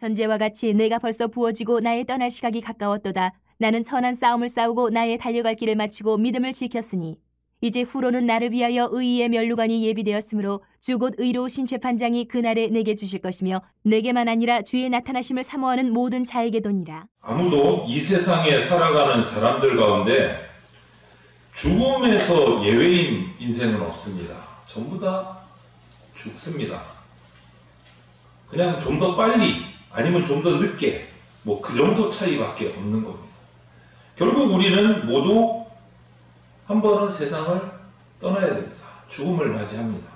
전제와 같이 내가 벌써 부어지고 나의 떠날 시각이 가까웠도다. 나는 선한 싸움을 싸우고 나의 달려갈 길을 마치고 믿음을 지켰으니 이제 후로는 나를 위하여 의의 면류관이 예비되었으므로 주 곧 의로우신 재판장이 그날에 내게 주실 것이며 내게만 아니라 주의 나타나심을 사모하는 모든 자에게도니라. 아무도 이 세상에 살아가는 사람들 가운데 죽음에서 예외인 인생은 없습니다. 전부 다 죽습니다. 그냥 좀 더 빨리 아니면 좀 더 늦게 뭐 그 정도 차이밖에 없는 겁니다. 결국 우리는 모두 한 번은 세상을 떠나야 됩니다. 죽음을 맞이합니다.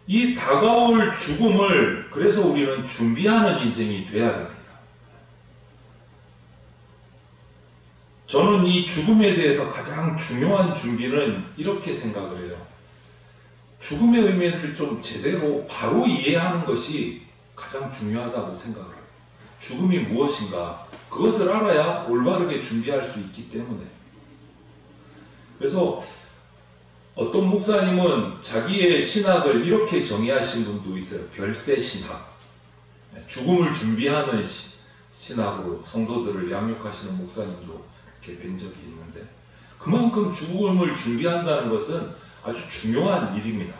이 다가올 죽음을 그래서 우리는 준비하는 인생이 돼야 됩니다. 저는 이 죽음에 대해서 가장 중요한 준비는 이렇게 생각을 해요. 죽음의 의미를 좀 제대로 바로 이해하는 것이 가장 중요하다고 생각을 해요. 죽음이 무엇인가 그것을 알아야 올바르게 준비할 수 있기 때문에. 그래서 어떤 목사님은 자기의 신학을 이렇게 정의하신 분도 있어요. 별세 신학. 죽음을 준비하는 신학으로 성도들을 양육하시는 목사님도 이렇게 뵌 적이 있는데, 그만큼 죽음을 준비한다는 것은 아주 중요한 일입니다.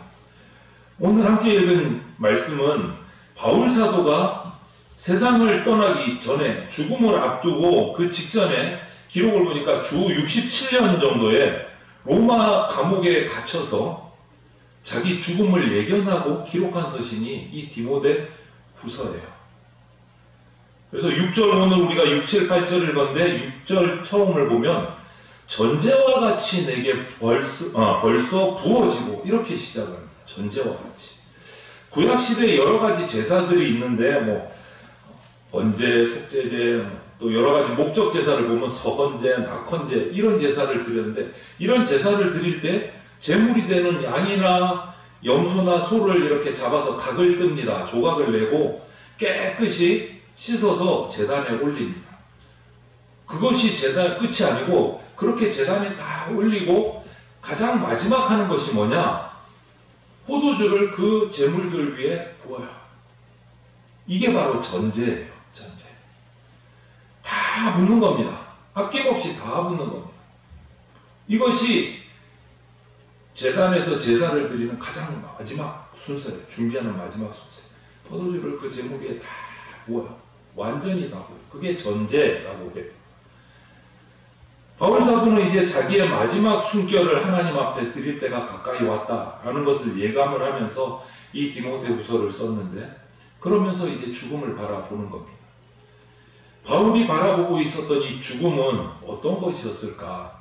오늘 함께 읽은 말씀은 바울 사도가 세상을 떠나기 전에 죽음을 앞두고 그 직전에 기록을 보니까 주 67년 정도에 로마 감옥에 갇혀서 자기 죽음을 예견하고 기록한 서신이 이 디모데 후서예요. 그래서 6절, 오늘 우리가 6, 7, 8절을 읽었는데 6절 처음을 보면 전제와 같이 내게 벌써 부어지고 이렇게 시작을 합니다. 전제와 같이. 구약시대에 여러 가지 제사들이 있는데 뭐 번제, 속죄제, 또 여러 가지 목적 제사를 보면 서건제, 낙헌제 이런 제사를 드렸는데, 이런 제사를 드릴 때 제물이 되는 양이나 염소나 소를 이렇게 잡아서 각을 뜹니다. 조각을 내고 깨끗이 씻어서 제단에 올립니다. 그것이 제단 끝이 아니고 그렇게 제단에 다 올리고 가장 마지막 하는 것이 뭐냐? 포도주를 그 제물들 위에 부어요. 이게 바로 전제예요. 전제. 다 붓는 겁니다. 아낌없이 다 붓는 겁니다. 이것이 제단에서 제사를 드리는 가장 마지막 순서예요. 준비하는 마지막 순서. 포도주를 그 제물 위에 다 부어요. 완전히 다 부어요. 그게 전제라고 해요. 바울 사도는 이제 자기의 마지막 숨결을 하나님 앞에 드릴 때가 가까이 왔다라는 것을 예감을 하면서 이 디모데 후서를 썼는데, 그러면서 이제 죽음을 바라보는 겁니다. 바울이 바라보고 있었던 이 죽음은 어떤 것이었을까?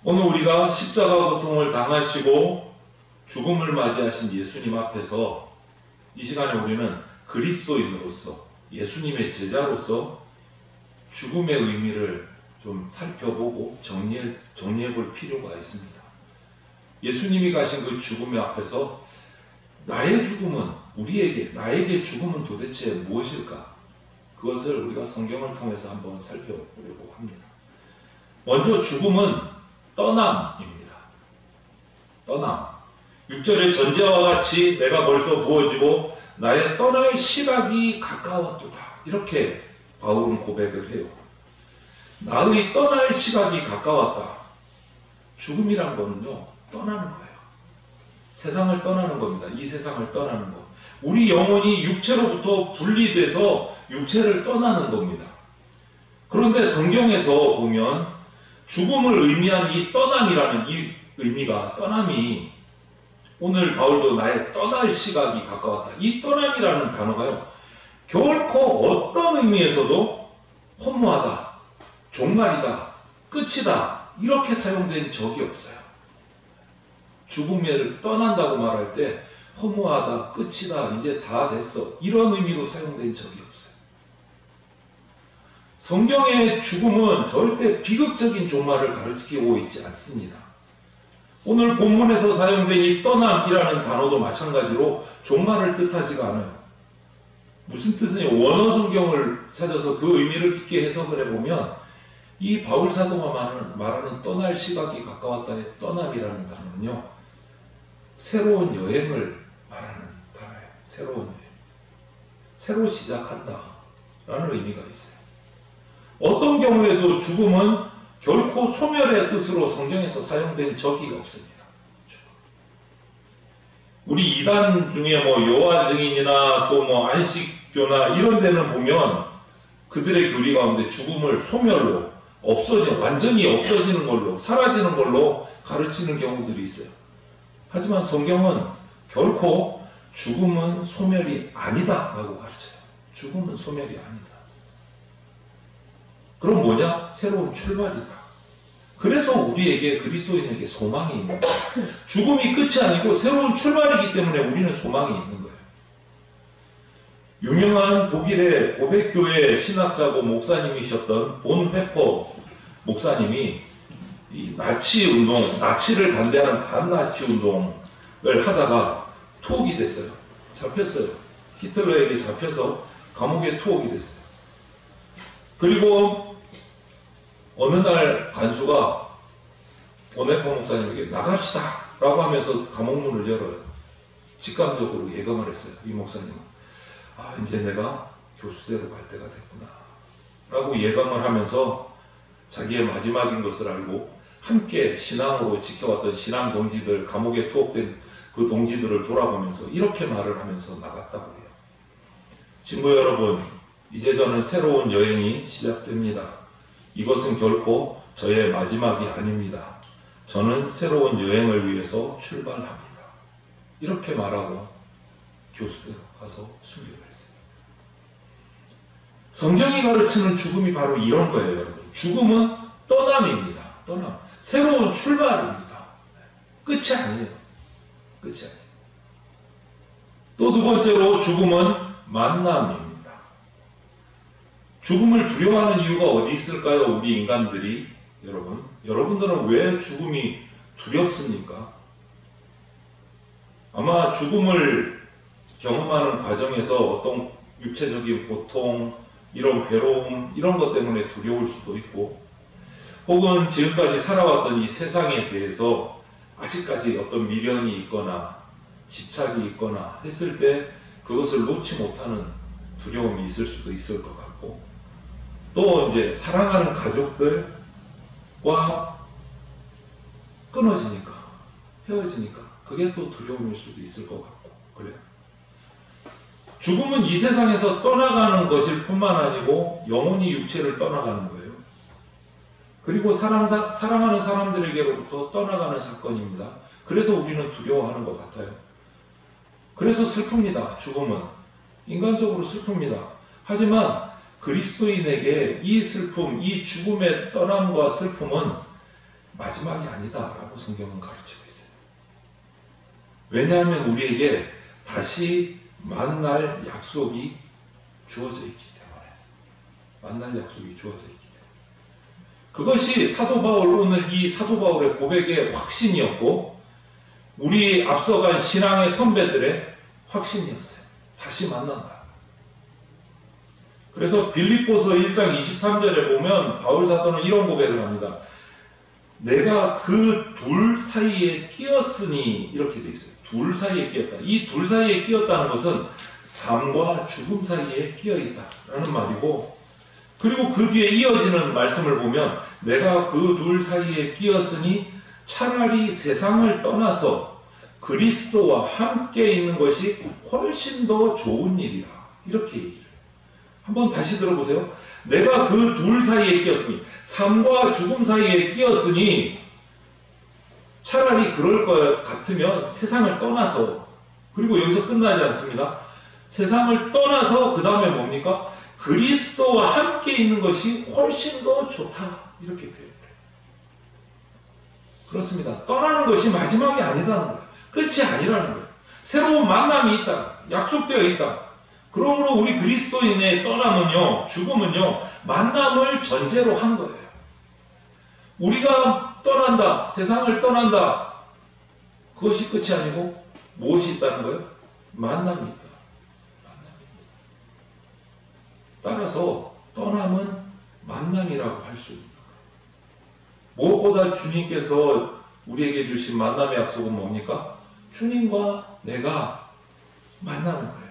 오늘 우리가 십자가 고통을 당하시고 죽음을 맞이하신 예수님 앞에서 이 시간에 우리는 그리스도인으로서, 예수님의 제자로서 죽음의 의미를 좀 살펴보고 정리해 볼 필요가 있습니다. 예수님이 가신 그 죽음의 앞에서 나의 죽음은, 나에게 죽음은 도대체 무엇일까? 그것을 우리가 성경을 통해서 한번 살펴보려고 합니다. 먼저 죽음은 떠남입니다. 떠남. 6절의 전제와 같이 내가 벌써 부어지고 나의 떠날 시각이 가까웠도다. 이렇게 바울은 고백을 해요. 나의 떠날 시각이 가까웠다. 죽음이란 거는요, 떠나는 거예요. 세상을 떠나는 겁니다. 이 세상을 떠나는 것. 우리 영혼이 육체로부터 분리돼서 육체를 떠나는 겁니다. 그런데 성경에서 보면 죽음을 의미하는 이 떠남이라는 이 의미가, 떠남이, 오늘 바울도 나의 떠날 시각이 가까웠다. 이 떠남이라는 단어가요, 결코 어떤 의미에서도 허무하다, 종말이다, 끝이다 이렇게 사용된 적이 없어요. 죽음을 떠난다고 말할 때 허무하다, 끝이다, 이제 다 됐어 이런 의미로 사용된 적이 없어요. 성경의 죽음은 절대 비극적인 종말을 가리키고 있지 않습니다. 오늘 본문에서 사용된 이 떠남이라는 단어도 마찬가지로 종말을 뜻하지가 않아요. 무슨 뜻이냐? 원어 성경을 찾아서 그 의미를 깊게 해석을 해보면 이 바울 사도가 말하는 떠날 시각이 가까웠다의 떠남이라는 단어는요, 새로운 여행을 말하는 단어예요. 새로운 여행. 새로 시작한다 라는 의미가 있어요. 어떤 경우에도 죽음은 결코 소멸의 뜻으로 성경에서 사용된 적이 없습니다. 우리 이단 중에 뭐 여호와 증인이나 또 뭐 안식교나 이런 데는 보면 그들의 교리 가운데 죽음을 소멸로 완전히 없어지는 걸로, 사라지는 걸로 가르치는 경우들이 있어요. 하지만 성경은 결코 죽음은 소멸이 아니다 라고 가르쳐요. 죽음은 소멸이 아니다. 그럼 뭐냐? 새로운 출발이다. 그래서 우리에게, 그리스도인에게 소망이 있는 거예요. 죽음이 끝이 아니고 새로운 출발이기 때문에 우리는 소망이 있는 거예요. 유명한 독일의 고백교회 신학자고 목사님이셨던 본 회퍼 목사님이 이 나치 운동, 나치를 반대하는 반나치 운동을 하다가 투옥이 됐어요. 잡혔어요. 히틀러에게 잡혀서 감옥에 투옥이 됐어요. 그리고 어느 날 간수가 본 회퍼 목사님에게 나갑시다 라고 하면서 감옥문을 열어요. 직감적으로 예감을 했어요. 이 목사님은 이제 내가 교수대로 갈 때가 됐구나 라고 예감을 하면서 자기의 마지막인 것을 알고 함께 신앙으로 지켜왔던 신앙 동지들, 감옥에 투옥된 그 동지들을 돌아보면서 이렇게 말을 하면서 나갔다고 해요. 친구 여러분, 이제 저는 새로운 여행이 시작됩니다. 이것은 결코 저의 마지막이 아닙니다. 저는 새로운 여행을 위해서 출발합니다. 이렇게 말하고 교수대로 가서 순교를 했어요. 성경이 가르치는 죽음이 바로 이런 거예요, 여러분. 죽음은 떠남입니다. 떠남. 새로운 출발입니다. 끝이 아니에요. 끝이 아니에요. 또 두 번째로 죽음은 만남입니다. 죽음을 두려워하는 이유가 어디 있을까요? 우리 인간들이. 여러분들은 왜 죽음이 두렵습니까? 아마 죽음을 경험하는 과정에서 어떤 육체적인 고통, 이런 괴로움, 이런 것 때문에 두려울 수도 있고, 혹은 지금까지 살아왔던 이 세상에 대해서 아직까지 어떤 미련이 있거나 집착이 있거나 했을 때 그것을 놓지 못하는 두려움이 있을 수도 있을 것 같고, 또 이제 사랑하는 가족들과 끊어지니까, 헤어지니까 그게 또 두려움일 수도 있을 것 같고 그래요. 죽음은 이 세상에서 떠나가는 것일 뿐만 아니고 영원히 육체를 떠나가는 거예요. 그리고 사랑하는 사람들에게로부터 떠나가는 사건입니다. 그래서 우리는 두려워하는 것 같아요. 그래서 슬픕니다. 죽음은. 인간적으로 슬픕니다. 하지만 그리스도인에게 이 슬픔, 이 죽음의 떠남과 슬픔은 마지막이 아니다라고 성경은 가르치고 있어요. 왜냐하면 우리에게 다시 만날 약속이 주어져 있기 때문에. 만날 약속이 주어져 있기 때문에. 그것이 사도 바울, 오늘 이 사도 바울의 고백의 확신이었고, 우리 앞서간 신앙의 선배들의 확신이었어요. 다시 만난다. 그래서 빌립보서 1장 23절에 보면 바울 사도는 이런 고백을 합니다. 내가 그 둘 사이에 끼었으니, 이렇게 돼 있어요. 둘 사이에 끼었다. 이 둘 사이에 끼었다는 것은 삶과 죽음 사이에 끼어 있다라는 말이고, 그리고 그 뒤에 이어지는 말씀을 보면 내가 그 둘 사이에 끼었으니 차라리 세상을 떠나서 그리스도와 함께 있는 것이 훨씬 더 좋은 일이다. 이렇게 얘기해요. 한번 다시 들어보세요. 내가 그 둘 사이에 끼었으니, 삶과 죽음 사이에 끼었으니 차라리 그럴 것 같으면 세상을 떠나서, 그리고 여기서 끝나지 않습니다. 세상을 떠나서 그 다음에 뭡니까? 그리스도와 함께 있는 것이 훨씬 더 좋다. 이렇게 표현해요. 그렇습니다. 떠나는 것이 마지막이 아니라는 거예요. 끝이 아니라는 거예요. 새로운 만남이 있다. 약속되어 있다. 그러므로 우리 그리스도인의 떠남은요, 죽음은요, 만남을 전제로 한 거예요. 우리가 떠난다, 세상을 떠난다, 그것이 끝이 아니고 무엇이 있다는 거예요? 만남이 있다. 따라서 떠남은 만남이라고 할 수 있는 거예요. 무엇보다 주님께서 우리에게 주신 만남의 약속은 뭡니까? 주님과 내가 만나는 거예요.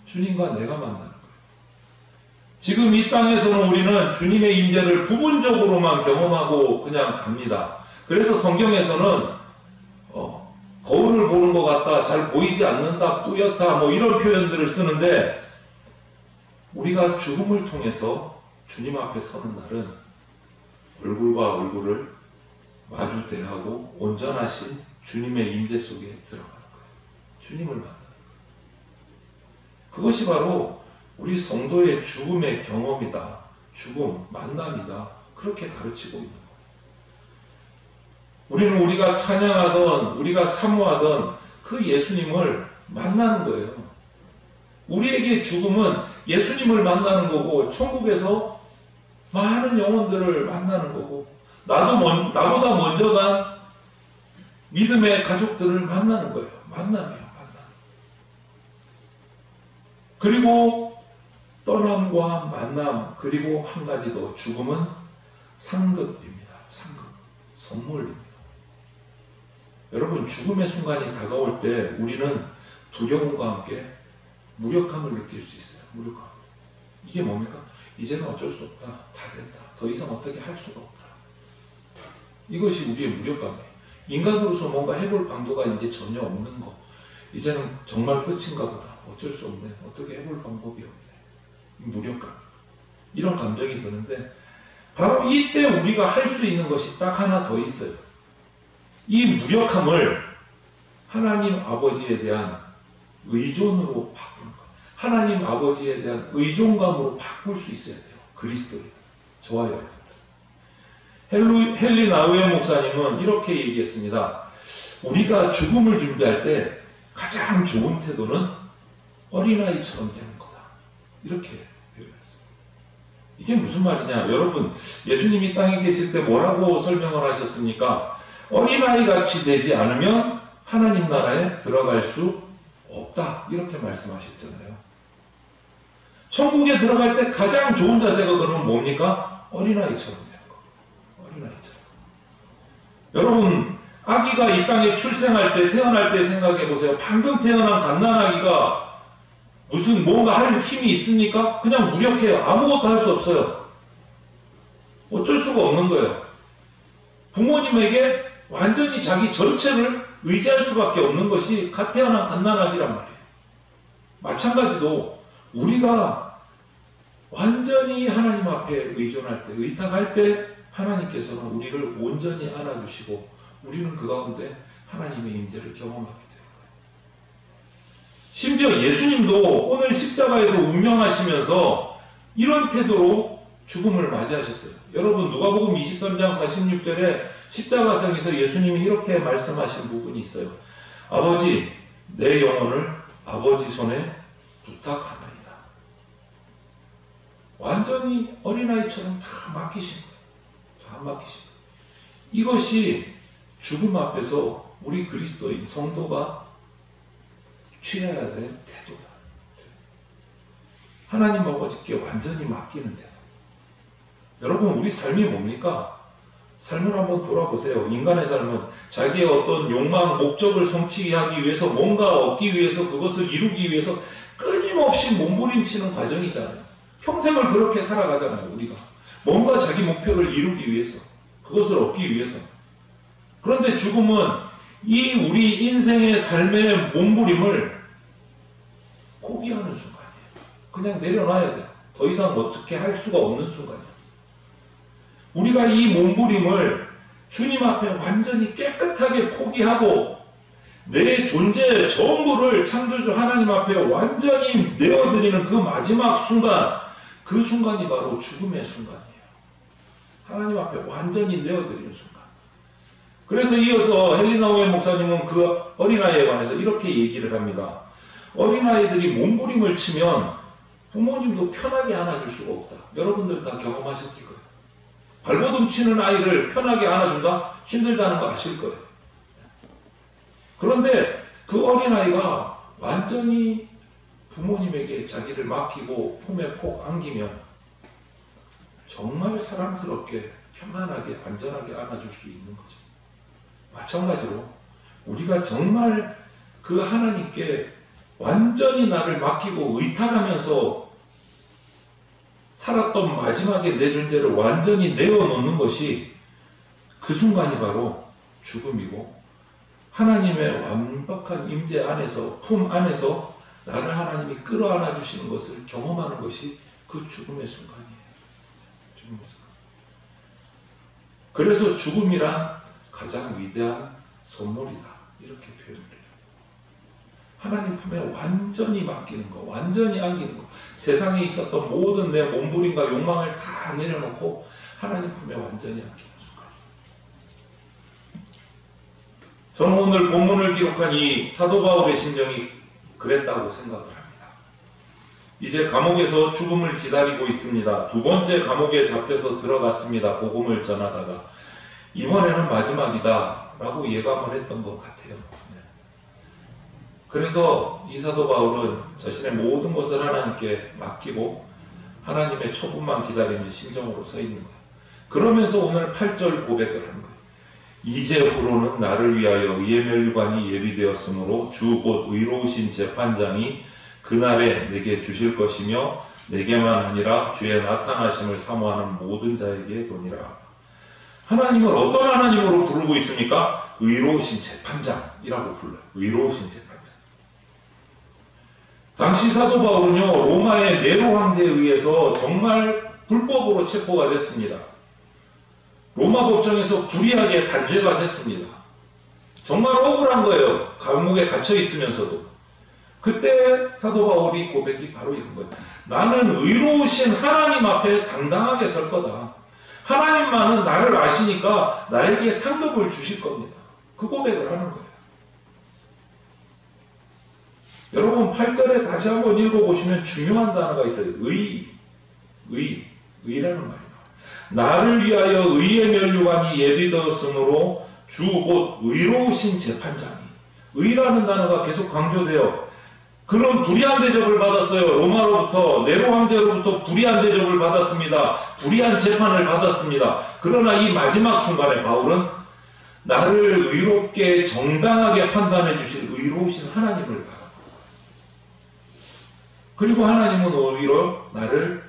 주님과 내가 만나는 거예요. 지금 이 땅에서는 우리는 주님의 임재를 부분적으로만 경험하고 그냥 갑니다. 그래서 성경에서는 거울을 보는 것 같다, 잘 보이지 않는다, 뿌옇다, 뭐 이런 표현들을 쓰는데, 우리가 죽음을 통해서 주님 앞에 서는 날은 얼굴과 얼굴을 마주 대하고 온전하신 주님의 임재 속에 들어가는 거예요. 주님을 만나는 거예요. 그것이 바로 우리 성도의 죽음의 경험이다. 죽음, 만남이다. 그렇게 가르치고 있는 거예요. 우리는 우리가 찬양하던, 우리가 사모하던 그 예수님을 만나는 거예요. 우리에게 죽음은 예수님을 만나는 거고, 천국에서 많은 영혼들을 만나는 거고, 나보다 먼저 간 믿음의 가족들을 만나는 거예요. 만남이에요, 만남. 그리고 떠남과 만남, 그리고 한 가지 더, 죽음은 상급입니다. 상급, 선물입니다. 여러분, 죽음의 순간이 다가올 때 우리는 두려움과 함께 무력함을 느낄 수 있어요. 무력함. 이게 뭡니까? 이제는 어쩔 수 없다. 다 됐다. 더 이상 어떻게 할 수가 없다. 이것이 우리의 무력감이에요. 인간으로서 뭔가 해볼 방도가 이제 전혀 없는 거. 이제는 정말 끝인가 보다. 어쩔 수 없네. 어떻게 해볼 방법이 없네. 무력감. 이런 감정이 드는데, 바로 이때 우리가 할 수 있는 것이 딱 하나 더 있어요. 이 무력함을 하나님 아버지에 대한 의존으로 바꾸는 것. 하나님 아버지에 대한 의존감으로 바꿀 수 있어야 돼요. 그리스도에. 저와 여러분들. 헨리 나우에 목사님은 이렇게 얘기했습니다. 우리가 죽음을 준비할 때 가장 좋은 태도는 어린아이처럼 되는 거다. 이렇게 표현했어요. 이게 무슨 말이냐? 여러분, 예수님이 땅에 계실 때 뭐라고 설명을 하셨습니까? 어린아이같이 되지 않으면 하나님 나라에 들어갈 수 없다. 이렇게 말씀하셨잖아요. 천국에 들어갈 때 가장 좋은 자세가 그러면 뭡니까? 어린아이처럼 되는 거. 어린아이처럼. 여러분, 아기가 이 땅에 출생할 때, 태어날 때 생각해 보세요. 방금 태어난 갓난아기가 무슨 뭔가 할 힘이 있습니까? 그냥 무력해요. 아무것도 할 수 없어요. 어쩔 수가 없는 거예요. 부모님에게 완전히 자기 전체를 의지할 수밖에 없는 것이 갓 태어난 갓난아기란 말이에요. 마찬가지로 우리가 완전히 하나님 앞에 의존할 때, 의탁할 때 하나님께서는 우리를 온전히 안아주시고 우리는 그 가운데 하나님의 임재를 경험하게 돼요. 심지어 예수님도 오늘 십자가에서 운명하시면서 이런 태도로 죽음을 맞이하셨어요. 여러분, 누가복음 23장 46절에 십자가상에서 예수님이 이렇게 말씀하신 부분이 있어요. 아버지, 내 영혼을 아버지 손에 부탁하나이다. 완전히 어린아이처럼 다 맡기신 거예요. 다 맡기신 거예요. 이것이 죽음 앞에서 우리 그리스도인 성도가 취해야 될 태도다. 하나님 아버지께 완전히 맡기는 태도. 여러분, 우리 삶이 뭡니까? 삶을 한번 돌아보세요. 인간의 삶은 자기의 어떤 욕망, 목적을 성취하기 위해서, 뭔가 얻기 위해서, 그것을 이루기 위해서 끊임없이 몸부림치는 과정이잖아요. 평생을 그렇게 살아가잖아요, 우리가. 뭔가 자기 목표를 이루기 위해서, 그것을 얻기 위해서. 그런데 죽음은 이 우리 인생의 삶의 몸부림을 포기하는 순간이에요. 그냥 내려놔야 돼요. 더 이상 어떻게 할 수가 없는 순간이에요. 우리가 이 몸부림을 주님 앞에 완전히 깨끗하게 포기하고 내 존재의 전부를 창조주 하나님 앞에 완전히 내어드리는 그 마지막 순간, 그 순간이 바로 죽음의 순간이에요. 하나님 앞에 완전히 내어드리는 순간. 그래서 이어서 헨리 나우에 목사님은 그 어린아이에 관해서 이렇게 얘기를 합니다. 어린아이들이 몸부림을 치면 부모님도 편하게 안아줄 수가 없다. 여러분들 다 경험하셨을 거예요. 발버둥 치는 아이를 편하게 안아준다? 힘들다는 거 아실 거예요. 그런데 그 어린아이가 완전히 부모님에게 자기를 맡기고 품에 콕 안기면 정말 사랑스럽게 평안하게 안전하게 안아줄 수 있는 거죠. 마찬가지로 우리가 정말 그 하나님께 완전히 나를 맡기고 의탁하면서 살았던 마지막에 내 존재를 완전히 내어놓는 것이 그 순간이 바로 죽음이고, 하나님의 완벽한 임재 안에서, 품 안에서 나를 하나님이 끌어안아 주시는 것을 경험하는 것이 그 죽음의 순간이에요. 죽음의 순간. 그래서 죽음이란 가장 위대한 선물이다, 이렇게 표현을 해요. 하나님 품에 완전히 맡기는 거, 완전히 안기는 거, 세상에 있었던 모든 내 몸부림과 욕망을 다 내려놓고 하나님 품에 완전히 안기는 순간. 저는 오늘 본문을 기록한 이 사도 바울의 심정이 그랬다고 생각을 합니다. 이제 감옥에서 죽음을 기다리고 있습니다. 두 번째 감옥에 잡혀서 들어갔습니다. 복음을 전하다가 이번에는 마지막이다 라고 예감을 했던 것 같아요. 그래서 이 사도 바울은 자신의 모든 것을 하나님께 맡기고 하나님의 초분만 기다리는 심정으로 서 있는 거예요. 그러면서 오늘 8절 고백을 하는 거예요. 이제 후로는 나를 위하여 의의 멸류관이 예비되었으므로 주 곧 의로우신 재판장이 그날에 내게 주실 것이며 내게만 아니라 주의 나타나심을 사모하는 모든 자에게 도니라. 하나님을 어떤 하나님으로 부르고 있습니까? 의로우신 재판장이라고 불러요. 의로우신 재판장. 당시 사도 바울은요, 로마의 네로 황제에 의해서 정말 불법으로 체포가 됐습니다. 로마 법정에서 불의하게 단죄가 됐습니다. 정말 억울한 거예요. 감옥에 갇혀 있으면서도. 그때 사도 바울이 고백이 바로 이런 거예요. 나는 의로우신 하나님 앞에 당당하게 설 거다. 하나님만은 나를 아시니까 나에게 상급을 주실 겁니다. 그 고백을 하는 거예요. 여러분 8절에 다시 한번 읽어보시면 중요한 단어가 있어요. 의라는 말이에요. 나를 위하여 의의 멸류관이 예비되었으므로 주 곧 의로우신 재판장이. 의라는 단어가 계속 강조돼요. 그런 불의한 대접을 받았어요. 로마로부터, 네로 황제로부터 불의한 대접을 받았습니다. 불의한 재판을 받았습니다. 그러나 이 마지막 순간에 바울은 나를 의롭게 정당하게 판단해 주실 의로우신 하나님을 바라보고, 그리고 하나님은 오히려 나를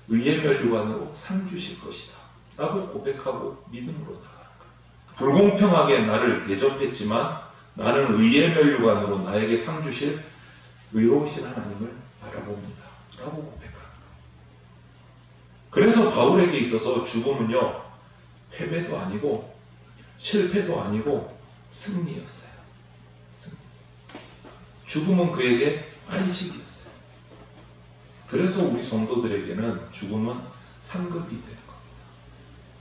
의의 멸류관으로 상 주실 것이다 라고 고백하고 믿음으로 나가는 거예요. 불공평하게 나를 대접했지만 나는 의의 멸류관으로 나에게 상 주실 의로우신 하나님을 바라봅니다 라고 고백합니다. 그래서 바울에게 있어서 죽음은요, 패배도 아니고 실패도 아니고 승리였어요. 죽음은 그에게 안식이었어요. 그래서 우리 성도들에게는 죽음은 상급이 되는 겁니다.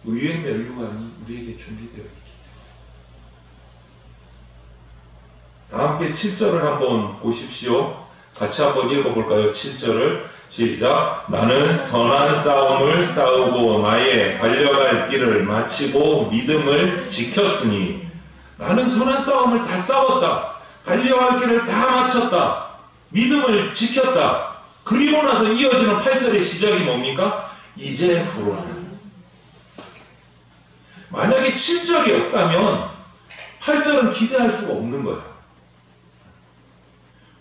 의의 멸류관이 우리에게 준비되어 있기 때문에. 다 함께 7절을 한번 보십시오. 같이 한번 읽어볼까요? 7절을 시작. 나는 선한 싸움을 싸우고 나의 달려갈 길을 마치고 믿음을 지켰으니. 나는 선한 싸움을 다 싸웠다. 달려갈 길을 다 마쳤다. 믿음을 지켰다. 그리고 나서 이어지는 8절의 시작이 뭡니까? 이제 후로는. 만약에 7절이 없다면 8절은 기대할 수가 없는 거예요.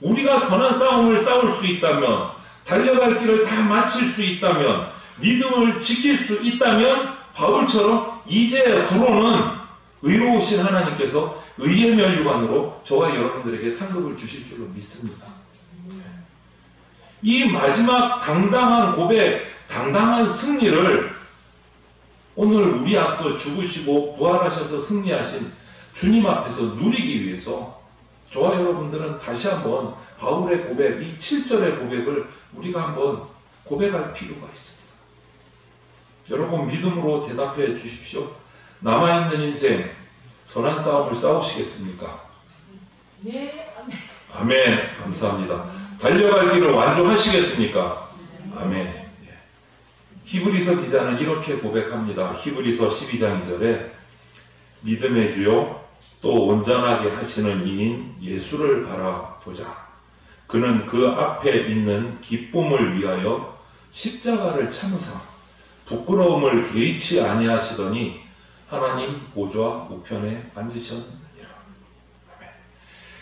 우리가 선한 싸움을 싸울 수 있다면, 달려갈 길을 다 마칠 수 있다면, 믿음을 지킬 수 있다면 바울처럼 이제 후로는 의로우신 하나님께서 의의 멸류관으로 저와 여러분들에게 상급을 주실 줄로 믿습니다. 이 마지막 당당한 고백, 당당한 승리를 오늘 우리 앞서 죽으시고 부활하셔서 승리하신 주님 앞에서 누리기 위해서 저와 여러분들은 다시 한번 바울의 고백, 이 7절의 고백을 우리가 한번 고백할 필요가 있습니다. 여러분 믿음으로 대답해 주십시오. 남아있는 인생 선한 싸움을 싸우시겠습니까? 네. 아멘. 감사합니다. 달려갈 길을 완주하시겠습니까? 아멘. 히브리서 기자는 이렇게 고백합니다. 히브리서 12장 2절에 믿음의 주요 또 온전하게 하시는 이인 예수를 바라보자. 그는 그 앞에 있는 기쁨을 위하여 십자가를 참으사 부끄러움을 개의치 아니하시더니 하나님 보좌 우편에 앉으셨느니라.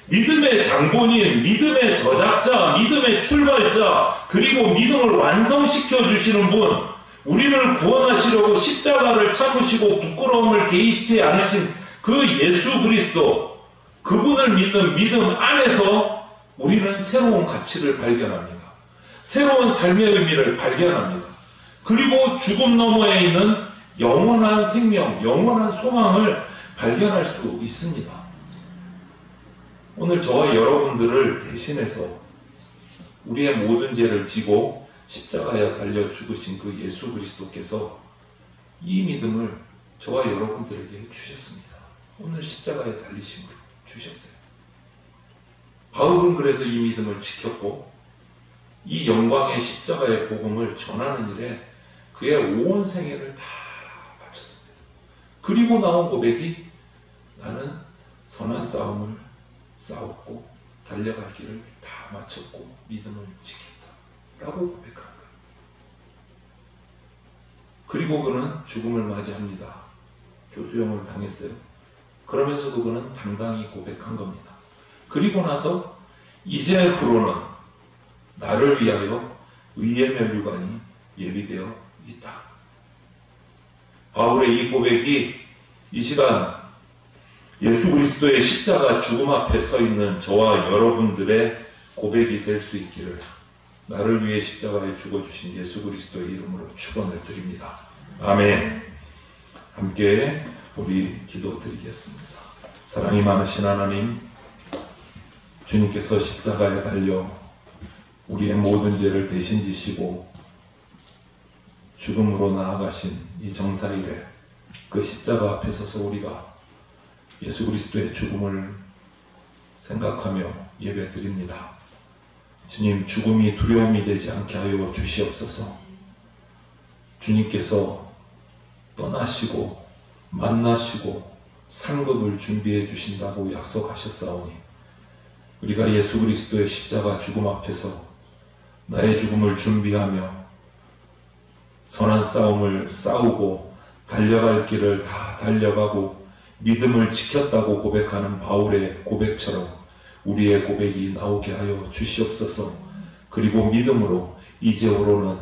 믿음의 장본인, 믿음의 저작자, 믿음의 출발자, 그리고 믿음을 완성시켜 주시는 분, 우리를 구원하시려고 십자가를 참으시고 부끄러움을 개의치 않으신 그 예수 그리스도, 그분을 믿는 믿음 안에서 우리는 새로운 가치를 발견합니다. 새로운 삶의 의미를 발견합니다. 그리고 죽음 너머에 있는 영원한 생명, 영원한 소망을 발견할 수 있습니다. 오늘 저와 여러분들을 대신해서 우리의 모든 죄를 지고 십자가에 달려 죽으신 그 예수 그리스도께서 이 믿음을 저와 여러분들에게 주셨습니다. 오늘 십자가에 달리심으로 주셨어요. 바울은 그래서 이 믿음을 지켰고 이 영광의 십자가의 복음을 전하는 일에 그의 온 생애를 다 바쳤습니다. 그리고 나온 고백이 나는 선한 싸움을 싸웠고 달려갈 길을 다 마쳤고 믿음을 지켰다 라고 고백한 거예요. 그리고 그는 죽음을 맞이합니다. 교수형을 당했어요. 그러면서도 그는 당당히 고백한 겁니다. 그리고 나서 이제후로는 나를 위하여 의의 면류관이 예비되어 있다. 바울의 이 고백이 이 시간 예수 그리스도의 십자가 죽음 앞에 서 있는 저와 여러분들의 고백이 될 수 있기를 나를 위해 십자가에 죽어주신 예수 그리스도의 이름으로 축원을 드립니다. 아멘. 함께 우리 기도드리겠습니다. 사랑이 많으신 하나님, 주님께서 십자가에 달려 우리의 모든 죄를 대신 지시고 죽음으로 나아가신 이 정사일에 그 십자가 앞에 서서 우리가 예수 그리스도의 죽음을 생각하며 예배드립니다. 주님, 죽음이 두려움이 되지 않게 하여 주시옵소서. 주님께서 떠나시고 만나시고 상급을 준비해 주신다고 약속하셨사오니 우리가 예수 그리스도의 십자가 죽음 앞에서 나의 죽음을 준비하며 선한 싸움을 싸우고 달려갈 길을 다 달려가고 믿음을 지켰다고 고백하는 바울의 고백처럼 우리의 고백이 나오게 하여 주시옵소서. 그리고 믿음으로 이제후로는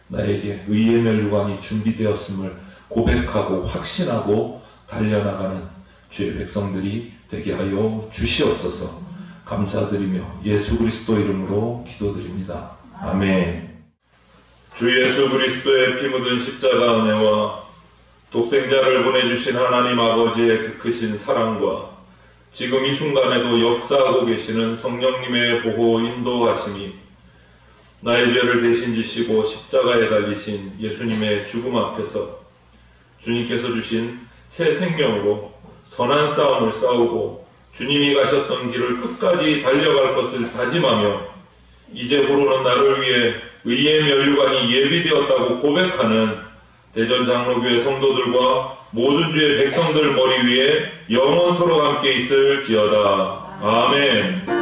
나에게 의의 면류관이 준비되었음을 고백하고 확신하고 달려나가는 주의 백성들이 되게 하여 주시옵소서. 감사드리며 예수 그리스도 이름으로 기도드립니다. 아멘. 주 예수 그리스도의 피 묻은 십자가 은혜와 독생자를 보내주신 하나님 아버지의 그 크신 사랑과 지금 이 순간에도 역사하고 계시는 성령님의 보호 인도하심이 나의 죄를 대신 지시고 십자가에 달리신 예수님의 죽음 앞에서 주님께서 주신 새 생명으로 선한 싸움을 싸우고 주님이 가셨던 길을 끝까지 달려갈 것을 다짐하며 이제후로는 나를 위해 의의 면류관이 예비되었다고 고백하는 대전 장로교회 성도들과 모든 주의 백성들 머리 위에 영원토록 함께 있을지어다. 아멘.